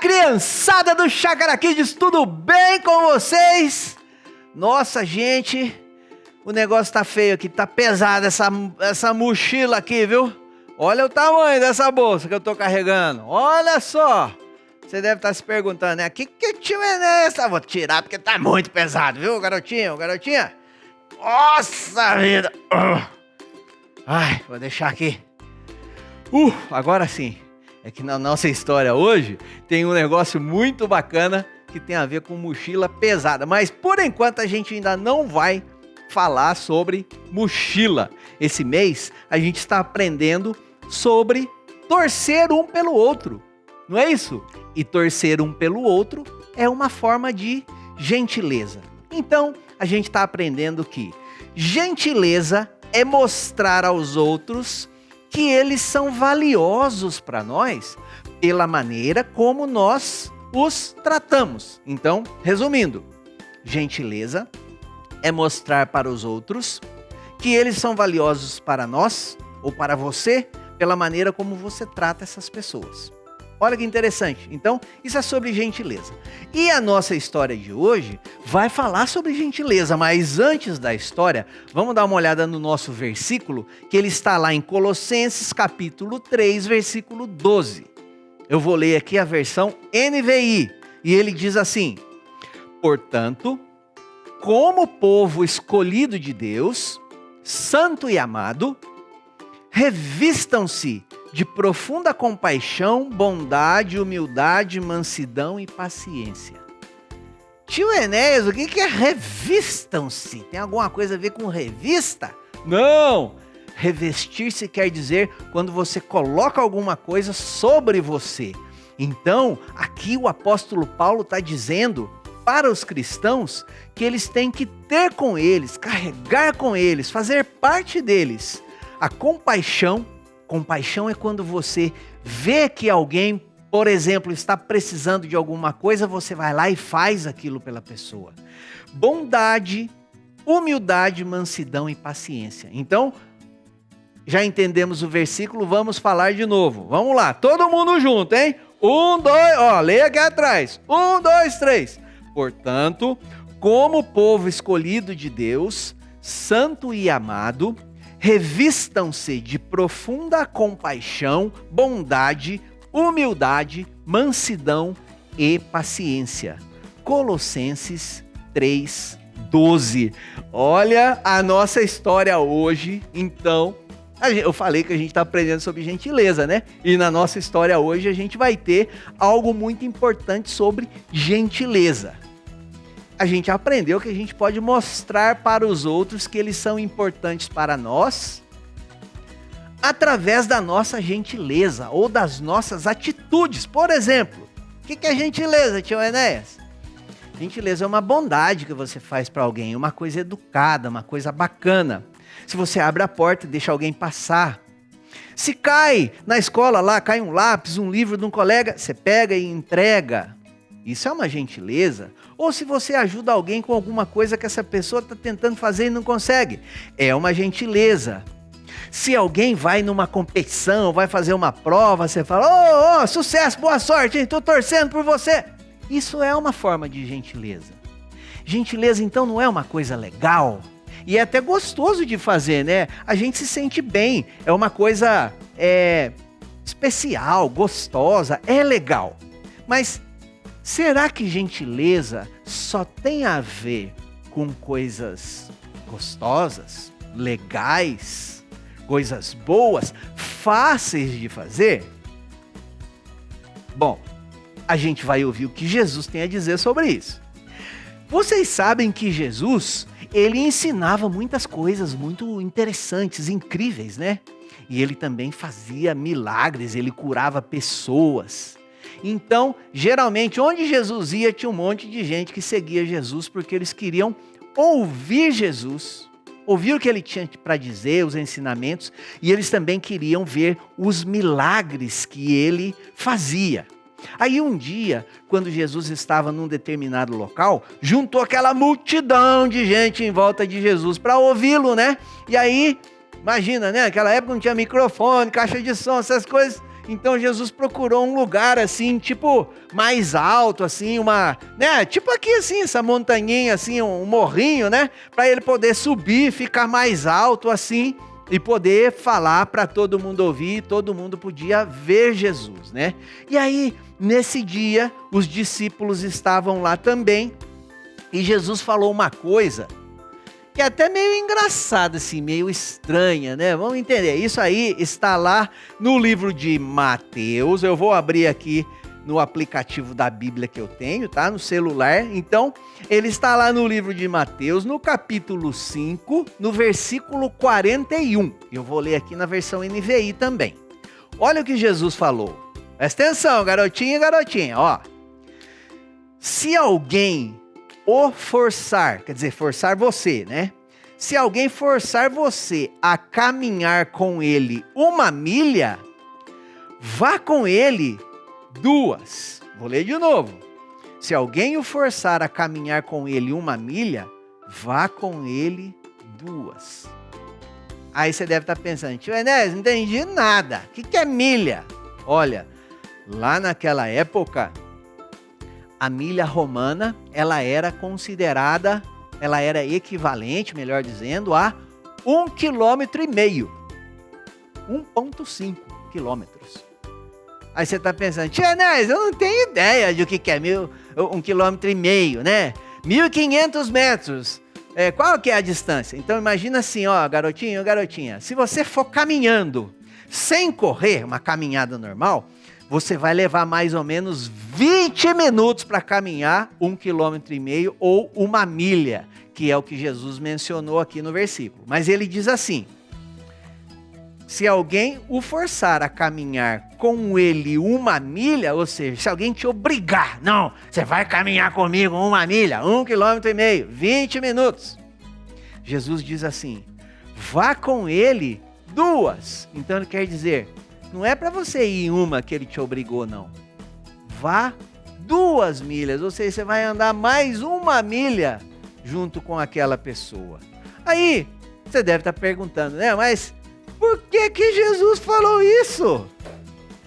Criançada do Chácara Kids, tudo bem com vocês? Nossa, gente, o negócio tá feio aqui, tá pesado essa mochila aqui, viu? Olha o tamanho dessa bolsa que eu tô carregando, olha só. Você deve estar se perguntando, né? Que tio é essa? Vou tirar porque tá muito pesado, viu, garotinho, garotinha? Nossa vida! Ai, vou deixar aqui. Agora sim. É que na nossa história hoje tem um negócio muito bacana que tem a ver com mochila pesada. Mas por enquanto a gente ainda não vai falar sobre mochila. Esse mês a gente está aprendendo sobre torcer um pelo outro. Não é isso? E torcer um pelo outro é uma forma de gentileza. Então a gente está aprendendo que gentileza é mostrar aos outros que eles são valiosos para nós pela maneira como nós os tratamos. Então, resumindo, gentileza é mostrar para os outros que eles são valiosos para nós ou para você pela maneira como você trata essas pessoas. Olha que interessante. Então, isso é sobre gentileza. E a nossa história de hoje vai falar sobre gentileza, mas antes da história, vamos dar uma olhada no nosso versículo, que ele está lá em Colossenses capítulo 3, versículo 12. Eu vou ler aqui a versão NVI, e ele diz assim: portanto, como povo escolhido de Deus, santo e amado, revistam-se de profunda compaixão, bondade, humildade, mansidão e paciência. Tio Enéas, o que é revistam-se? Tem alguma coisa a ver com revista? Não! Revestir-se quer dizer quando você coloca alguma coisa sobre você. Então, aqui o apóstolo Paulo está dizendo para os cristãos que eles têm que ter com eles, carregar com eles, fazer parte deles a compaixão. Compaixão é quando você vê que alguém, por exemplo, está precisando de alguma coisa, você vai lá e faz aquilo pela pessoa. Bondade, humildade, mansidão e paciência. Então, já entendemos o versículo, vamos falar de novo. Vamos lá, todo mundo junto, hein? 1, 2, leia aqui atrás. 1, 2, 3. Portanto, como povo escolhido de Deus, santo e amado, revistam-se de profunda compaixão, bondade, humildade, mansidão e paciência. Colossenses 3, 12. Olha a nossa história hoje, então. Eu falei que a gente está aprendendo sobre gentileza, né? E na nossa história hoje a gente vai ter algo muito importante sobre gentileza. A gente aprendeu que a gente pode mostrar para os outros que eles são importantes para nós através da nossa gentileza ou das nossas atitudes. Por exemplo, o que é gentileza, tio Enéas? Gentileza é uma bondade que você faz para alguém, uma coisa educada, uma coisa bacana. Se você abre a porta e deixa alguém passar. Se cai na escola lá, cai um lápis, um livro de um colega, você pega e entrega. Isso é uma gentileza. Ou se você ajuda alguém com alguma coisa que essa pessoa está tentando fazer e não consegue, é uma gentileza. Se alguém vai numa competição, vai fazer uma prova, você fala, sucesso, boa sorte, estou torcendo por você. Isso é uma forma de gentileza. Gentileza, então, não é uma coisa legal? E é até gostoso de fazer, né? A gente se sente bem, é uma coisa especial, gostosa, é legal. Mas será que gentileza só tem a ver com coisas gostosas, legais, coisas boas, fáceis de fazer? Bom, a gente vai ouvir o que Jesus tem a dizer sobre isso. Vocês sabem que Jesus, ele ensinava muitas coisas muito interessantes, incríveis, né? E ele também fazia milagres, ele curava pessoas. Então, geralmente, onde Jesus ia, tinha um monte de gente que seguia Jesus, porque eles queriam ouvir Jesus, ouvir o que ele tinha para dizer, os ensinamentos, e eles também queriam ver os milagres que ele fazia. Aí um dia, quando Jesus estava num determinado local, juntou aquela multidão de gente em volta de Jesus para ouvi-lo, né? E aí, imagina, né? Naquela época não tinha microfone, caixa de som, essas coisas. Então Jesus procurou um lugar assim, tipo, mais alto, assim, tipo aqui assim, essa montanhinha assim, um morrinho, né? Para ele poder subir, ficar mais alto assim e poder falar para todo mundo ouvir, todo mundo podia ver Jesus, né? E aí, nesse dia, os discípulos estavam lá também e Jesus falou uma coisa que é até meio engraçada, assim, meio estranha, né? Vamos entender. Isso aí está lá no livro de Mateus. Eu vou abrir aqui no aplicativo da Bíblia que eu tenho, tá? No celular. Então, ele está lá no livro de Mateus, no capítulo 5, no versículo 41. Eu vou ler aqui na versão NVI também. Olha o que Jesus falou. Presta atenção, garotinho e garotinha, ó. Se alguém o forçar, quer dizer, forçar você, né? Se alguém forçar você a caminhar com ele 1 milha, vá com ele 2. Vou ler de novo. Se alguém o forçar a caminhar com ele 1 milha, vá com ele 2. Aí você deve estar pensando, tio Enéas, não entendi nada. O que é milha? Olha, lá naquela época, a milha romana, ela era considerada, ela era equivalente, melhor dizendo, a 1,5 km. 1,5 quilômetros. Aí você está pensando, tio Enéas, eu não tenho ideia de o que é 1,5 km, né? 1.500 metros. Qual que é a distância? Então imagina assim, ó, garotinho, garotinha, se você for caminhando, sem correr, uma caminhada normal, você vai levar mais ou menos 20 minutos para caminhar 1,5 km ou 1 milha, que é o que Jesus mencionou aqui no versículo. Mas ele diz assim, se alguém o forçar a caminhar com ele 1 milha, ou seja, se alguém te obrigar, não, você vai caminhar comigo 1 milha, 1,5 km, 20 minutos. Jesus diz assim, vá com ele 2. Então ele quer dizer, não é para você ir em uma que ele te obrigou, não. Vá 2 milhas, ou seja, você vai andar mais 1 milha junto com aquela pessoa. Aí, você deve estar perguntando, né? Mas por que Jesus falou isso?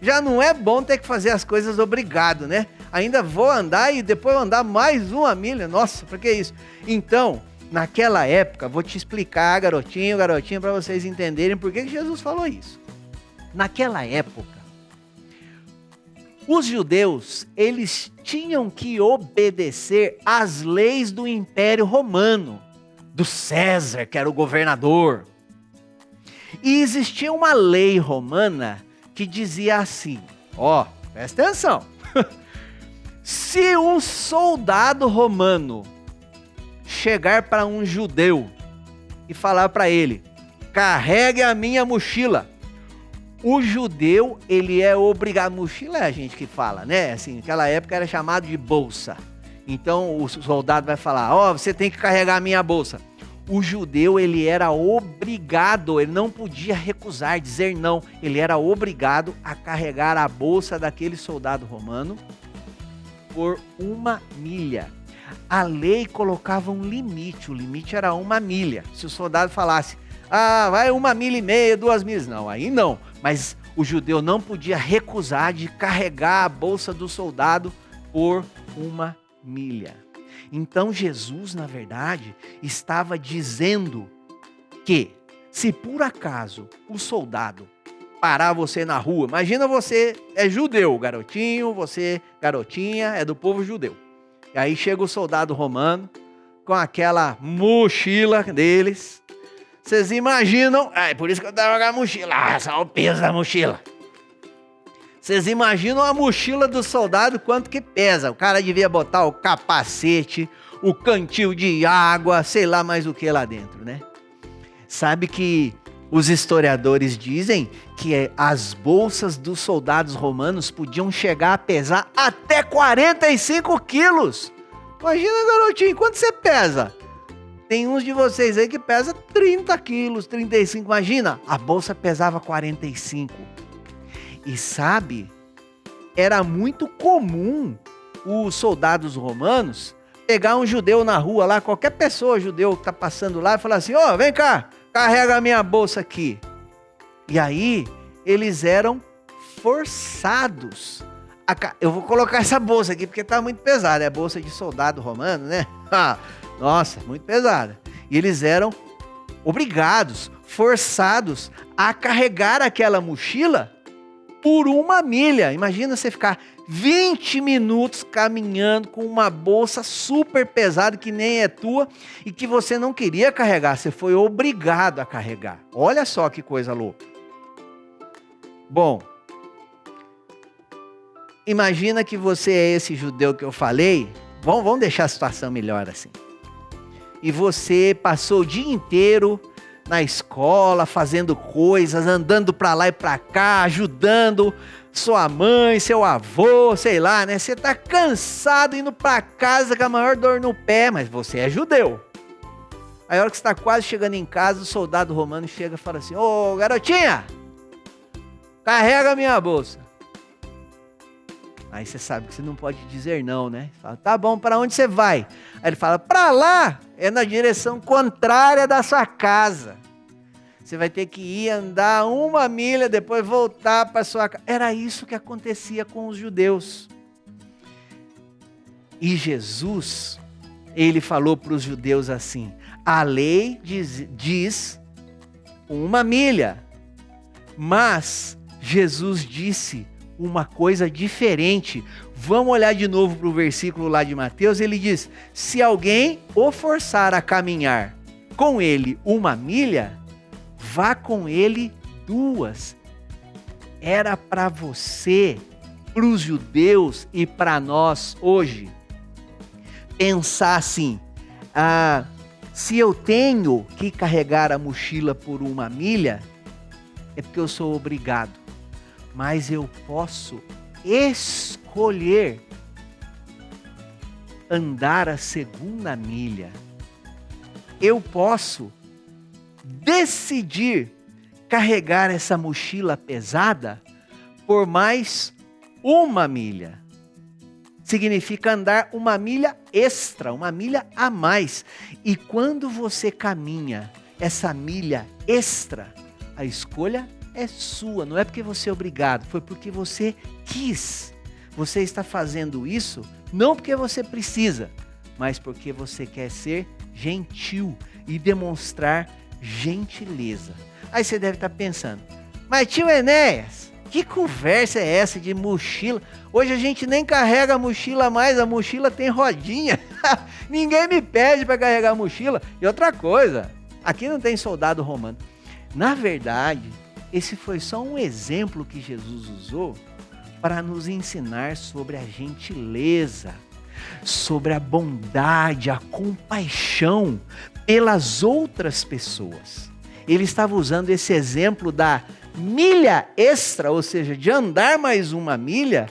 Já não é bom ter que fazer as coisas obrigado, né? Ainda vou andar e depois andar mais 1 milha. Nossa, por que isso? Então, naquela época, vou te explicar, garotinho, para vocês entenderem por que Jesus falou isso. Naquela época, os judeus, eles tinham que obedecer às leis do Império Romano, do César, que era o governador. E existia uma lei romana que dizia assim, ó, presta atenção, se um soldado romano chegar para um judeu e falar para ele, carregue a minha mochila, o judeu, ele é obrigado, mochila é a gente que fala, né? Assim, naquela época era chamado de bolsa. Então o soldado vai falar, ó, você tem que carregar a minha bolsa. O judeu, ele era obrigado, ele não podia recusar, dizer não. Ele era obrigado a carregar a bolsa daquele soldado romano por 1 milha. A lei colocava um limite, o limite era 1 milha. Se o soldado falasse, vai 1,5 milha, 2 milhas. Não, aí não. Mas o judeu não podia recusar de carregar a bolsa do soldado por 1 milha. Então Jesus, na verdade, estava dizendo que se por acaso o soldado parar você na rua, imagina você é judeu, garotinho, você, garotinha, é do povo judeu. E aí chega o soldado romano com aquela mochila deles. Vocês imaginam, por isso que eu tava com a mochila, só o peso da mochila. Vocês imaginam a mochila do soldado, quanto que pesa? O cara devia botar o capacete, o cantil de água, sei lá mais o que lá dentro, né? Sabe que os historiadores dizem que as bolsas dos soldados romanos podiam chegar a pesar até 45 quilos. Imagina, garotinho, quanto você pesa? Tem uns de vocês aí que pesa 30 quilos, 35. Imagina, a bolsa pesava 45. E sabe, era muito comum os soldados romanos pegar um judeu na rua lá, qualquer pessoa judeu que tá passando lá, e falar assim, vem cá, carrega a minha bolsa aqui. E aí, eles eram forçados. Eu vou colocar essa bolsa aqui porque tá muito pesada, é a bolsa de soldado romano, né? Nossa, muito pesada. E eles eram obrigados, forçados a carregar aquela mochila por 1 milha. Imagina você ficar 20 minutos caminhando com uma bolsa super pesada que nem é tua e que você não queria carregar, você foi obrigado a carregar. Olha só que coisa louca. Bom, imagina que você é esse judeu que eu falei, vamos deixar a situação melhor assim. E você passou o dia inteiro na escola, fazendo coisas, andando para lá e para cá, ajudando sua mãe, seu avô, sei lá, né? Você tá cansado indo para casa com a maior dor no pé, mas você é judeu. Aí a hora que você está quase chegando em casa, o soldado romano chega e fala assim: ô garotinha, carrega a minha bolsa. Aí você sabe que você não pode dizer não, né? Fala, tá bom, para onde você vai? Aí ele fala, para lá, é na direção contrária da sua casa. Você vai ter que ir andar 1 milha, depois voltar para sua casa. Era isso que acontecia com os judeus. E Jesus, ele falou para os judeus assim, a lei diz 1 milha, mas Jesus disse uma coisa diferente. Vamos olhar de novo para o versículo lá de Mateus, ele diz, se alguém o forçar a caminhar com ele 1 milha, vá com ele 2. Era para você, para os judeus e para nós hoje, pensar assim, se eu tenho que carregar a mochila por 1 milha, é porque eu sou obrigado. Mas eu posso escolher andar a 2ª milha. Eu posso decidir carregar essa mochila pesada por mais 1 milha. Significa andar 1 milha extra, 1 milha a mais. E quando você caminha essa milha extra, a escolha é sua, não é porque você é obrigado, foi porque você quis. Você está fazendo isso não porque você precisa, mas porque você quer ser gentil e demonstrar gentileza. Aí você deve estar pensando, mas tio Enéas, que conversa é essa de mochila? Hoje a gente nem carrega a mochila mais, a mochila tem rodinha. Ninguém me pede para carregar a mochila. E outra coisa, aqui não tem soldado romano. Na verdade, esse foi só um exemplo que Jesus usou para nos ensinar sobre a gentileza, sobre a bondade, a compaixão pelas outras pessoas. Ele estava usando esse exemplo da milha extra, ou seja, de andar mais 1 milha,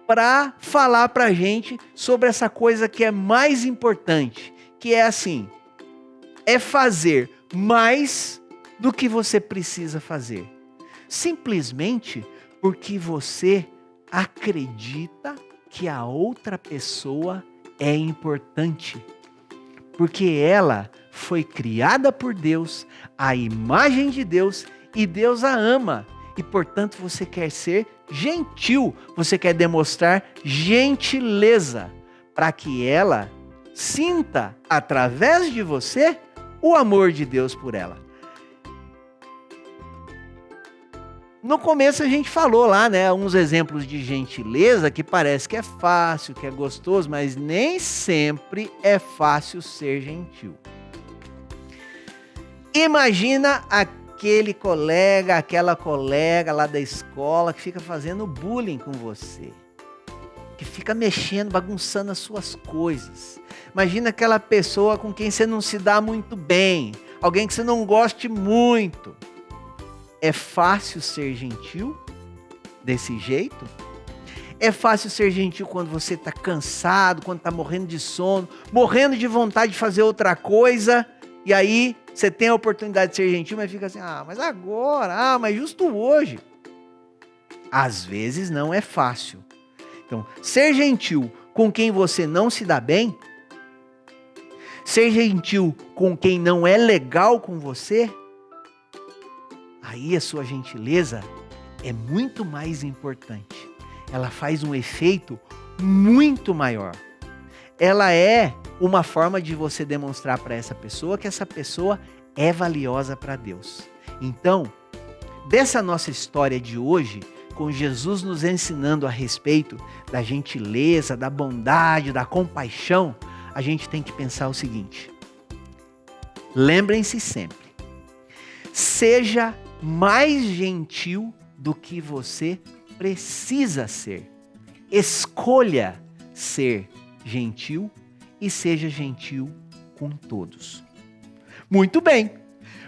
para falar para a gente sobre essa coisa que é mais importante, que é assim, é fazer mais do que você precisa fazer. Simplesmente porque você acredita que a outra pessoa é importante. Porque ela foi criada por Deus, à imagem de Deus, e Deus a ama. E portanto você quer ser gentil, você quer demonstrar gentileza, para que ela sinta, através de você, o amor de Deus por ela. No começo a gente falou lá, né, uns exemplos de gentileza que parece que é fácil, que é gostoso, mas nem sempre é fácil ser gentil. Imagina aquele colega, aquela colega lá da escola que fica fazendo bullying com você, que fica mexendo, bagunçando as suas coisas. Imagina aquela pessoa com quem você não se dá muito bem, alguém que você não goste muito. É fácil ser gentil desse jeito? É fácil ser gentil quando você está cansado, quando está morrendo de sono, morrendo de vontade de fazer outra coisa, e aí você tem a oportunidade de ser gentil, mas fica assim, mas agora, mas justo hoje. Às vezes não é fácil. Então, ser gentil com quem você não se dá bem, ser gentil com quem não é legal com você, aí a sua gentileza é muito mais importante. Ela faz um efeito muito maior. Ela é uma forma de você demonstrar para essa pessoa que essa pessoa é valiosa para Deus. Então, dessa nossa história de hoje, com Jesus nos ensinando a respeito da gentileza, da bondade, da compaixão, a gente tem que pensar o seguinte: lembrem-se sempre, seja mais gentil do que você precisa ser. Escolha ser gentil e seja gentil com todos. Muito bem,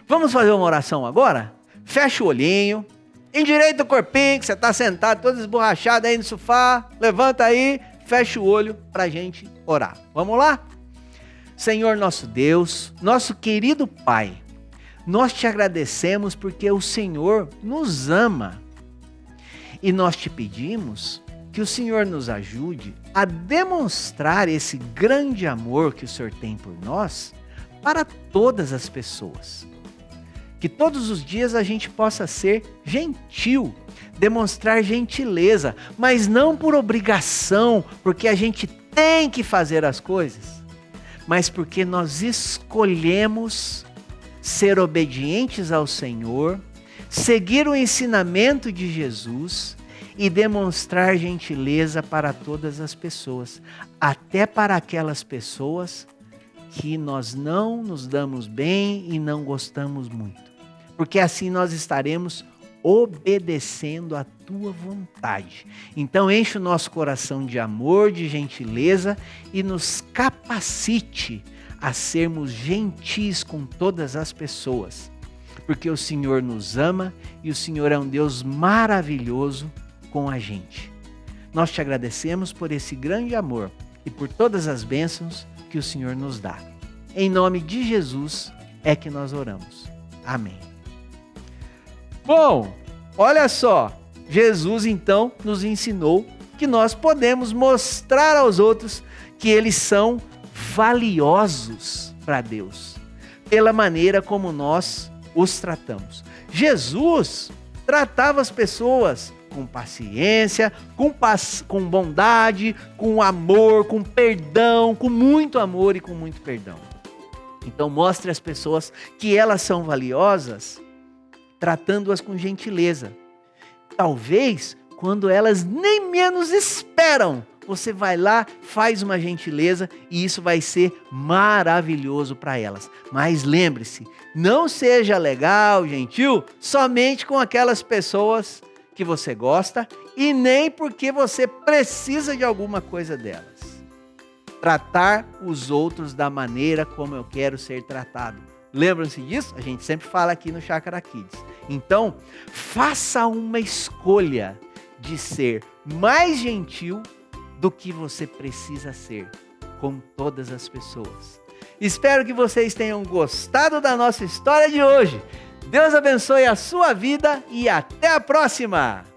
vamos fazer uma oração agora? Fecha o olhinho, endireita o corpinho, que você está sentado todo esborrachado aí no sofá, levanta aí, fecha o olho para a gente orar. Vamos lá? Senhor nosso Deus, nosso querido Pai, nós te agradecemos porque o Senhor nos ama e nós te pedimos que o Senhor nos ajude a demonstrar esse grande amor que o Senhor tem por nós para todas as pessoas. Que todos os dias a gente possa ser gentil, demonstrar gentileza, mas não por obrigação, porque a gente tem que fazer as coisas, mas porque nós escolhemos ser obedientes ao Senhor, seguir o ensinamento de Jesus e demonstrar gentileza para todas as pessoas, até para aquelas pessoas que nós não nos damos bem e não gostamos muito. Porque assim nós estaremos obedecendo a tua vontade. Então enche o nosso coração de amor, de gentileza e nos capacite a sermos gentis com todas as pessoas. Porque o Senhor nos ama e o Senhor é um Deus maravilhoso com a gente. Nós te agradecemos por esse grande amor e por todas as bênçãos que o Senhor nos dá. Em nome de Jesus é que nós oramos. Amém. Bom, olha só, Jesus então nos ensinou que nós podemos mostrar aos outros que eles são valiosos para Deus, pela maneira como nós os tratamos. Jesus tratava as pessoas com paciência, com bondade, com amor, com perdão, com muito amor e com muito perdão. Então mostre às pessoas que elas são valiosas, tratando-as com gentileza. Talvez, quando elas nem menos esperam, você vai lá, faz uma gentileza e isso vai ser maravilhoso para elas. Mas lembre-se, não seja legal, gentil, somente com aquelas pessoas que você gosta e nem porque você precisa de alguma coisa delas. Tratar os outros da maneira como eu quero ser tratado. Lembram-se disso? A gente sempre fala aqui no Chácara Kids. Então, faça uma escolha de ser mais gentil do que você precisa ser com todas as pessoas. Espero que vocês tenham gostado da nossa história de hoje. Deus abençoe a sua vida e até a próxima!